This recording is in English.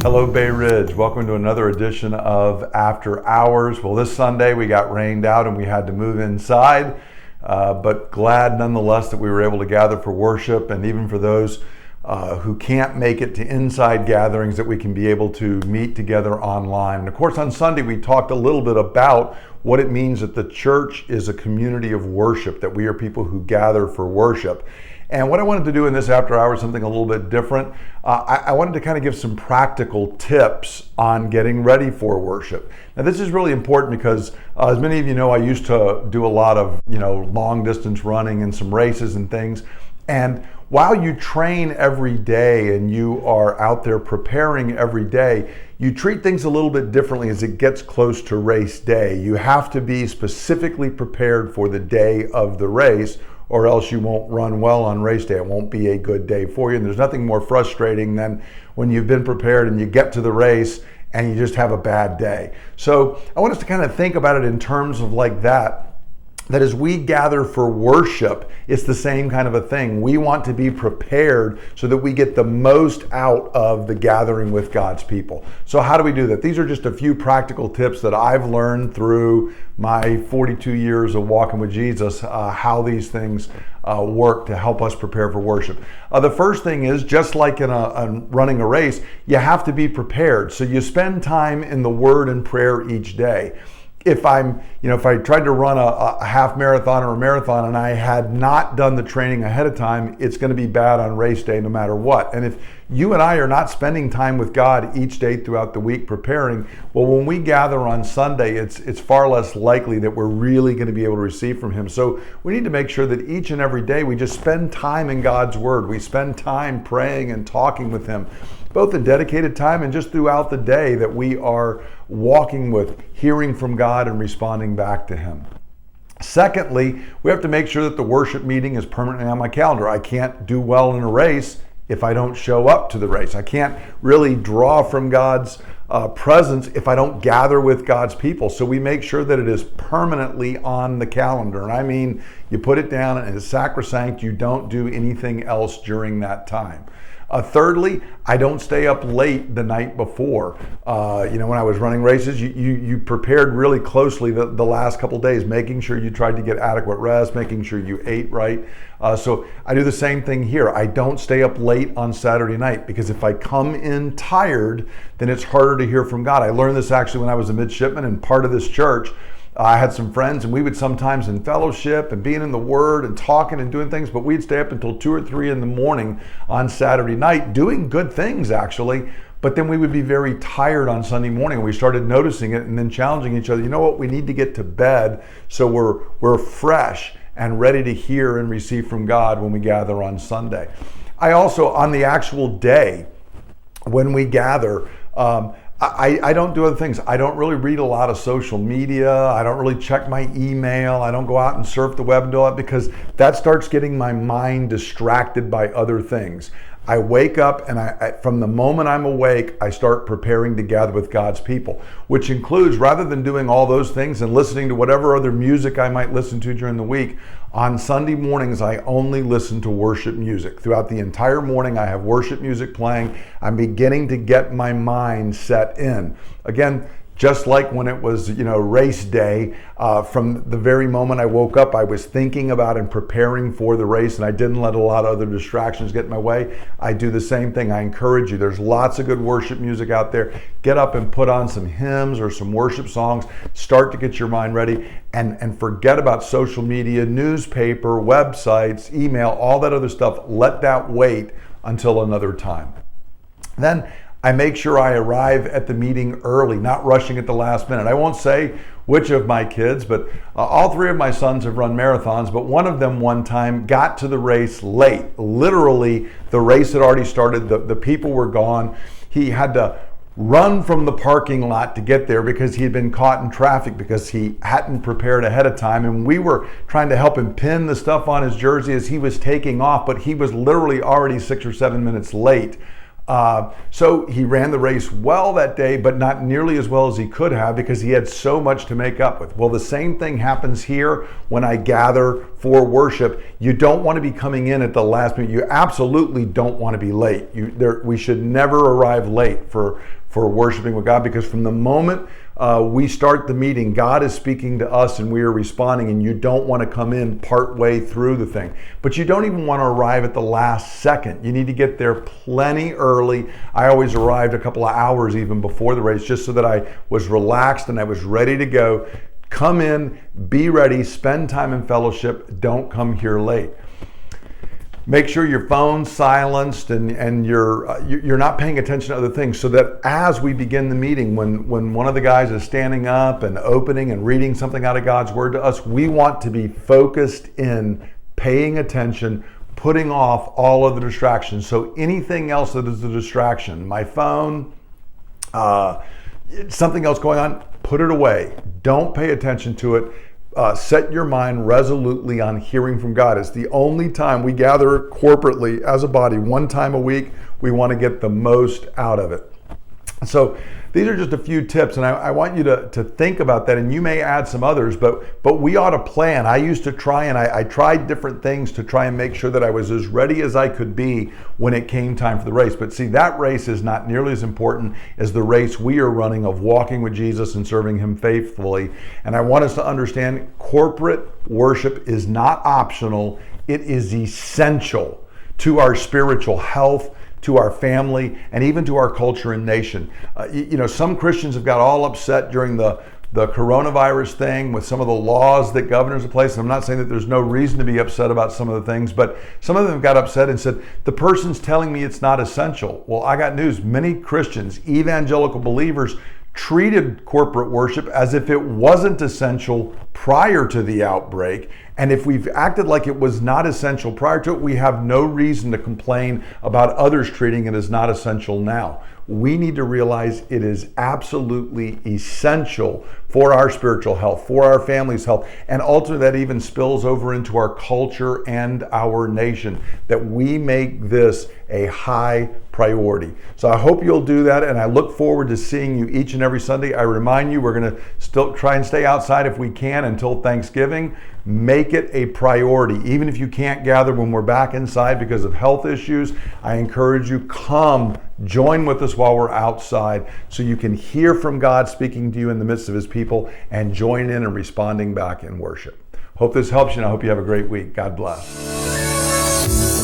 Hello, Bay Ridge. Welcome to another edition of After Hours. Well, this Sunday we got rained out and we had to move inside, but glad nonetheless that we were able to gather for worship, and even for those who can't make it to inside gatherings, that we can be able to meet together online. And of course, on Sunday we talked a little bit about what it means that the church is a community of worship, that we are people who gather for worship. And what I wanted to do in this After Hours, something a little bit different. I wanted to kind of give some practical tips on getting ready for worship. Now, this is really important because, as many of you know, I used to do a lot of, long distance running and some races and things. And while you train every day and you are out there preparing every day, you treat things a little bit differently as it gets close to race day. You have to be specifically prepared for the day of the race, or else you won't run well on race day. It won't be a good day for you. And there's nothing more frustrating than when you've been prepared and you get to the race and you just have a bad day. So I want us to kind of think about it in terms of like that as we gather for worship, it's the same kind of a thing. We want to be prepared so that we get the most out of the gathering with God's people. So how do we do that? These are just a few practical tips that I've learned through my 42 years of walking with Jesus, how these things work to help us prepare for worship. The first thing is, just like in running a race, you have to be prepared. So you spend time in the Word and prayer each day. If I tried to run a half marathon or a marathon and I had not done the training ahead of time, it's going to be bad on race day no matter what. And if you and I are not spending time with God each day throughout the week preparing, well, when we gather on Sunday, it's far less likely that we're really going to be able to receive from Him. So we need to make sure that each and every day we just spend time in God's Word. We spend time praying and talking with Him, both in dedicated time and just throughout the day, that we are walking with, hearing from God and responding back to Him. Secondly, we have to make sure that the worship meeting is permanently on my calendar. I can't do well in a race if I don't show up to the race. I can't really draw from God's presence if I don't gather with God's people. So we make sure that it is permanently on the calendar. And I mean, you put it down and it's sacrosanct. You don't do anything else during that time. Thirdly, I don't stay up late the night before. When I was running races, you prepared really closely the last couple of days, making sure you tried to get adequate rest, making sure you ate right. So I do the same thing here. I don't stay up late on Saturday night, because if I come in tired, then it's harder to hear from God. I learned this actually when I was a midshipman and part of this church. I had some friends, and we would sometimes, in fellowship and being in the Word and talking and doing things, but we'd stay up until 2 or 3 in the morning on Saturday night doing good things actually, but then we would be very tired on Sunday morning. We started noticing it and then challenging each other. You know what? We need to get to bed so we're fresh and ready to hear and receive from God when we gather on Sunday. I also, on the actual day when we gather, I don't do other things. I don't really read a lot of social media. I don't really check my email. I don't go out and surf the web and do it, because that starts getting my mind distracted by other things. I wake up, and from the moment I'm awake, I start preparing to gather with God's people, which includes, rather than doing all those things and listening to whatever other music I might listen to during the week, on Sunday mornings, I only listen to worship music. Throughout the entire morning, I have worship music playing. I'm beginning to get my mind set in. Again, just like when it was, race day, from the very moment I woke up, I was thinking about and preparing for the race, and I didn't let a lot of other distractions get in my way. I do the same thing. I encourage you. There's lots of good worship music out there. Get up and put on some hymns or some worship songs. Start to get your mind ready, and forget about social media, newspaper, websites, email, all that other stuff. Let that wait until another time. Then I make sure I arrive at the meeting early, not rushing at the last minute. I won't say which of my kids, but all 3 of my sons have run marathons, but one of them one time got to the race late. Literally, the race had already started. The people were gone. He had to run from the parking lot to get there because he had been caught in traffic because he hadn't prepared ahead of time. And we were trying to help him pin the stuff on his jersey as he was taking off, but he was literally already 6 or 7 minutes late. So he ran the race well that day, but not nearly as well as he could have because he had so much to make up with. Well, the same thing happens here when I gather for worship. You don't want to be coming in at the last minute. You absolutely don't want to be late. We should never arrive late for worshiping with God, because from the moment we start the meeting, God is speaking to us and we are responding, and you don't want to come in part way through the thing. But you don't even want to arrive at the last second. You need to get there plenty early. I always arrived a couple of hours even before the race, just so that I was relaxed and I was ready to go. Come in, be ready, spend time in fellowship. Don't come here late. Make sure your phone's silenced and you're not paying attention to other things, so that as we begin the meeting, when one of the guys is standing up and opening and reading something out of God's Word to us, we want to be focused in paying attention, putting off all of the distractions. So anything else that is a distraction, my phone, something else going on, put it away. Don't pay attention to it. Set your mind resolutely on hearing from God. It's the only time we gather corporately as a body, one time a week. We want to get the most out of it. So these are just a few tips, and I want you to think about that, and you may add some others, but we ought to plan. I used to try, and I tried different things to try and make sure that I was as ready as I could be when it came time for the race. But see, that race is not nearly as important as the race we are running of walking with Jesus and serving Him faithfully. And I want us to understand corporate worship is not optional. It is essential to our spiritual health, to our family, and even to our culture and nation. Some Christians have got all upset during the coronavirus thing with some of the laws that governors have placed. And I'm not saying that there's no reason to be upset about some of the things, but some of them got upset and said, the person's telling me it's not essential. Well, I got news. Many Christians, evangelical believers, treated corporate worship as if it wasn't essential prior to the outbreak. And if we've acted like it was not essential prior to it, we have no reason to complain about others treating it as not essential now. We need to realize it is absolutely essential for our spiritual health, for our family's health, and ultimately that even spills over into our culture and our nation, that we make this a high priority. So I hope you'll do that, and I look forward to seeing you each and every Sunday. I remind you, we're going to still try and stay outside if we can until Thanksgiving. Make it a priority. Even if you can't gather when we're back inside because of health issues, I encourage you, come join with us while we're outside so you can hear from God speaking to you in the midst of His people and join in and responding back in worship. Hope this helps you, and I hope you have a great week. God bless.